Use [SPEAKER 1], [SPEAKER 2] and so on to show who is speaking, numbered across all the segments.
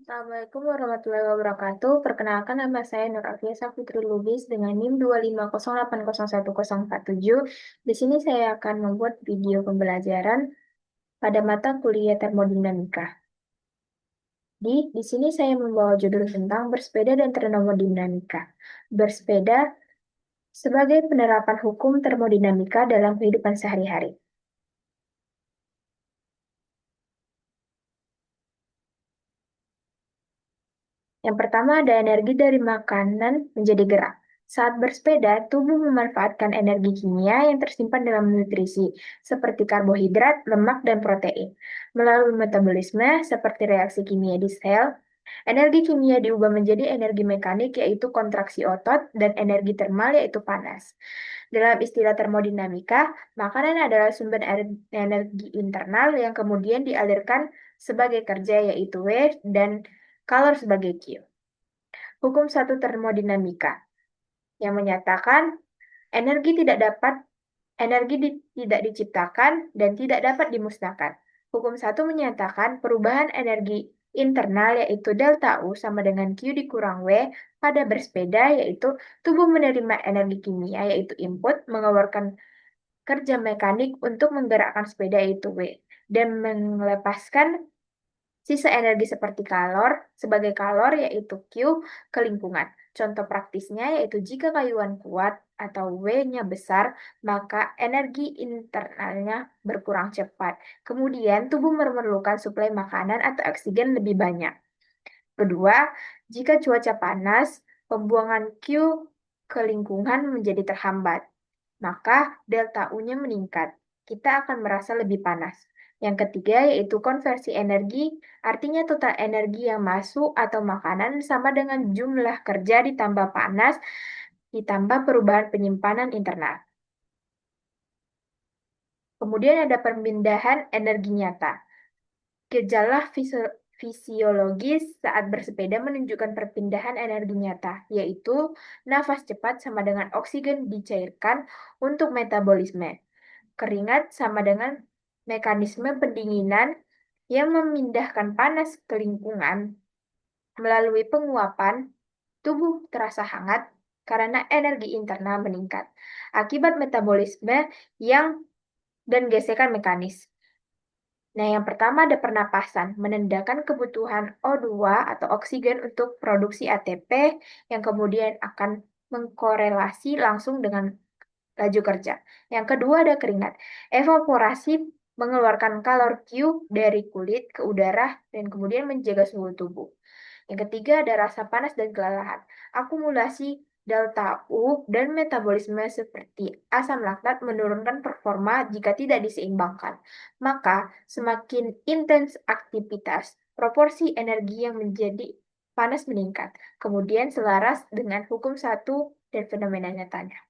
[SPEAKER 1] Assalamualaikum warahmatullahi wabarakatuh. Perkenalkan nama saya Nur Afiasa Fitri Lubis dengan NIM 250801047. Di sini saya akan membuat video pembelajaran pada mata kuliah termodinamika. Di sini saya membawa judul tentang bersepeda dan termodinamika. Bersepeda sebagai penerapan hukum termodinamika dalam kehidupan sehari-hari. Yang pertama ada energi dari makanan menjadi gerak. Saat bersepeda, tubuh memanfaatkan energi kimia yang tersimpan dalam nutrisi, seperti karbohidrat, lemak, dan protein. Melalui metabolisme, seperti reaksi kimia di sel, energi kimia diubah menjadi energi mekanik, yaitu kontraksi otot, dan energi termal, yaitu panas. Dalam istilah termodinamika, makanan adalah sumber energi internal yang kemudian dialirkan sebagai kerja, yaitu W, dan kalor sebagai Q. Hukum satu termodinamika yang menyatakan energi tidak dapat tidak diciptakan dan tidak dapat dimusnahkan. Hukum satu menyatakan perubahan energi internal yaitu delta U sama dengan Q dikurang W pada bersepeda, yaitu tubuh menerima energi kimia yaitu input, mengeluarkan kerja mekanik untuk menggerakkan sepeda yaitu W, dan melepaskan sisa energi seperti kalor sebagai kalor yaitu Q ke lingkungan. Contoh praktisnya yaitu jika kayuan kuat atau W-nya besar, maka energi internalnya berkurang cepat. Kemudian tubuh memerlukan suplai makanan atau oksigen lebih banyak. Kedua, jika cuaca panas, pembuangan Q ke lingkungan menjadi terhambat, maka delta U-nya meningkat. Kita akan merasa lebih panas. Yang ketiga yaitu konversi energi, artinya total energi yang masuk atau makanan sama dengan jumlah kerja ditambah panas, ditambah perubahan penyimpanan internal. Kemudian ada perpindahan energi nyata. Gejala fisiologis saat bersepeda menunjukkan perpindahan energi nyata, yaitu nafas cepat sama dengan oksigen dicairkan untuk metabolisme. Keringat sama dengan mekanisme pendinginan yang memindahkan panas ke lingkungan. Melalui penguapan, tubuh terasa hangat karena energi internal meningkat akibat metabolisme yang dan gesekan mekanis. Nah, yang pertama ada pernapasan, menandakan kebutuhan O2 atau oksigen untuk produksi ATP yang kemudian akan mengkorelasi langsung dengan laju kerja. Yang kedua ada keringat. Evaporasi mengeluarkan kalor Q dari kulit ke udara dan kemudian menjaga suhu tubuh. Yang ketiga ada rasa panas dan kelelahan. Akumulasi delta U dan metabolisme seperti asam laktat menurunkan performa jika tidak diseimbangkan. Maka semakin intens aktivitas, proporsi energi yang menjadi panas meningkat. Kemudian selaras dengan hukum satu dan fenomena nyatanya.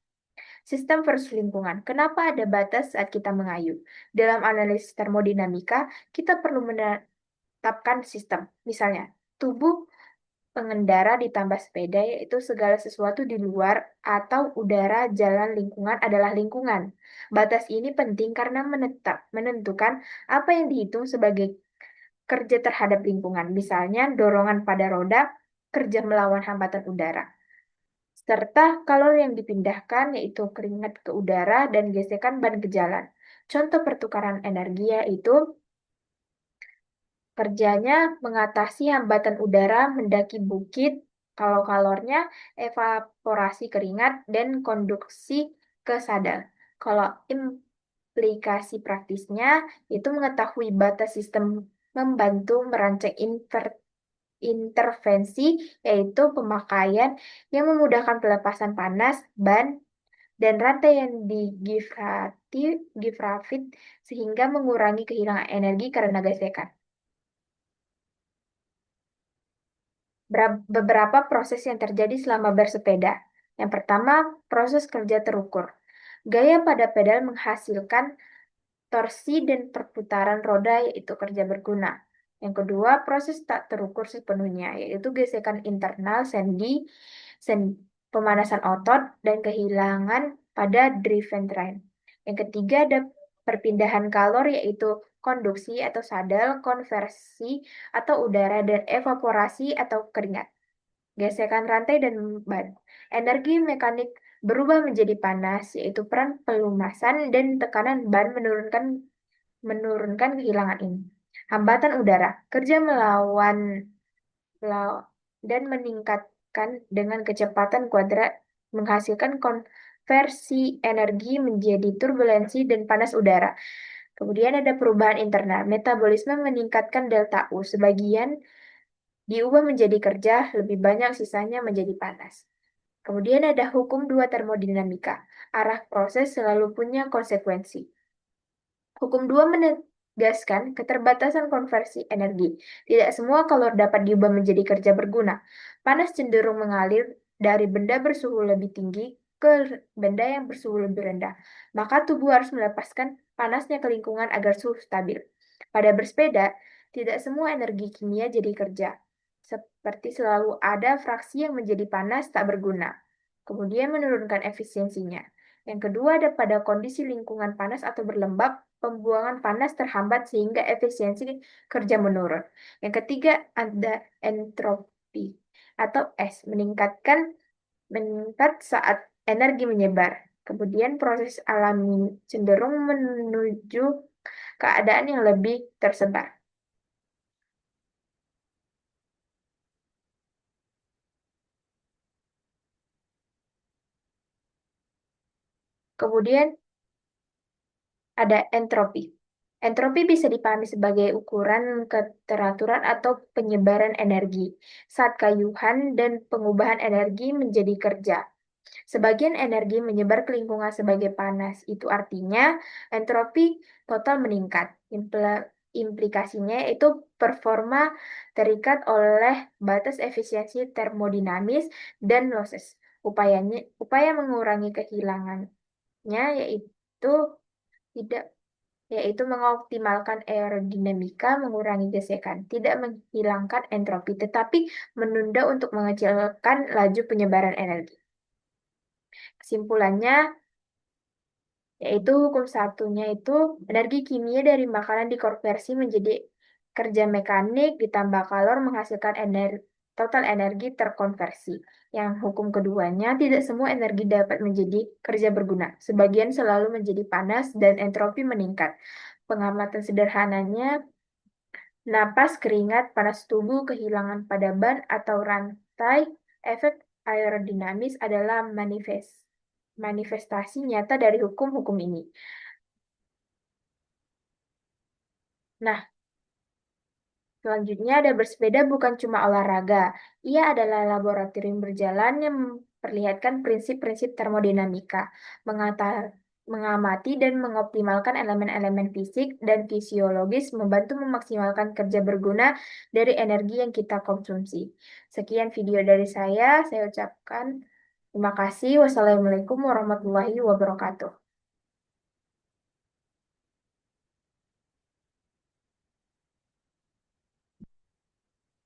[SPEAKER 1] Sistem versus lingkungan. Kenapa ada batas saat kita mengayuh? Dalam analisis termodinamika, kita perlu menetapkan sistem. Misalnya, tubuh pengendara ditambah sepeda, yaitu segala sesuatu di luar atau udara jalan lingkungan adalah lingkungan. Batas ini penting karena menentukan apa yang dihitung sebagai kerja terhadap lingkungan. Misalnya, dorongan pada roda, kerja melawan hambatan udara serta kalori yang dipindahkan yaitu keringat ke udara dan gesekan ban ke jalan. Contoh pertukaran energi yaitu kerjanya mengatasi hambatan udara mendaki bukit, kalau kalornya evaporasi keringat dan konduksi ke sadel. Kalau implikasi praktisnya itu mengetahui batas sistem membantu merancang intervensi yaitu pemakaian yang memudahkan pelepasan panas, ban, dan rantai yang digifrafit sehingga mengurangi kehilangan energi karena gesekan. Beberapa proses yang terjadi selama bersepeda. Yang pertama, proses kerja terukur. Gaya pada pedal menghasilkan torsi dan perputaran roda yaitu kerja berguna. Yang kedua, proses tak terukur sepenuhnya, yaitu gesekan internal pemanasan otot, dan kehilangan pada driven train. Yang ketiga, ada perpindahan kalor, yaitu konduksi atau sadel, konversi atau udara, dan evaporasi atau keringat. Gesekan rantai dan ban. Energi mekanik berubah menjadi panas, yaitu peran pelumasan dan tekanan ban menurunkan kehilangan ini. Hambatan udara, kerja melawan dan meningkatkan dengan kecepatan kuadrat menghasilkan konversi energi menjadi turbulensi dan panas udara. Kemudian ada perubahan internal. Metabolisme meningkatkan delta U. Sebagian diubah menjadi kerja, lebih banyak sisanya menjadi panas. Kemudian ada hukum dua termodinamika. Arah proses selalu punya konsekuensi. Hukum dua menegaskan keterbatasan konversi energi. Tidak semua kalor dapat diubah menjadi kerja berguna. Panas cenderung mengalir dari benda bersuhu lebih tinggi ke benda yang bersuhu lebih rendah. Maka tubuh harus melepaskan panasnya ke lingkungan agar suhu stabil. Pada bersepeda, tidak semua energi kimia jadi kerja. Seperti selalu ada fraksi yang menjadi panas tak berguna. Kemudian menurunkan efisiensinya. Yang kedua ada pada kondisi lingkungan panas atau berlembab, pembuangan panas terhambat sehingga efisiensi kerja menurun. Yang ketiga ada entropi atau S, meningkat saat energi menyebar. Kemudian proses alami cenderung menuju keadaan yang lebih tersebar. Kemudian ada entropi. Entropi bisa dipahami sebagai ukuran keteraturan atau penyebaran energi saat kayuhan dan pengubahan energi menjadi kerja. Sebagian energi menyebar ke lingkungan sebagai panas. Itu artinya entropi total meningkat. Implikasinya itu performa terikat oleh batas efisiensi termodinamis dan losses. Upaya mengurangi kehilangannya yaitu tidak yaitu mengoptimalkan aerodinamika, mengurangi gesekan, tidak menghilangkan entropi, tetapi menunda untuk mengecilkan laju penyebaran energi. Kesimpulannya, yaitu hukum satunya itu energi kimia dari makanan dikonversi menjadi kerja mekanik ditambah kalor menghasilkan total energi terkonversi. Yang hukum keduanya, tidak semua energi dapat menjadi kerja berguna. Sebagian selalu menjadi panas dan entropi meningkat. Pengamatan sederhananya, napas, keringat, panas tubuh, kehilangan pada ban atau rantai, efek aerodinamis adalah manifestasi nyata dari hukum-hukum ini. Nah, selanjutnya ada bersepeda bukan cuma olahraga. Ia adalah laboratorium berjalan yang memperlihatkan prinsip-prinsip termodinamika, mengamati dan mengoptimalkan elemen-elemen fisik dan fisiologis, membantu memaksimalkan kerja berguna dari energi yang kita konsumsi. Sekian video dari saya ucapkan terima kasih. Wassalamualaikum warahmatullahi wabarakatuh.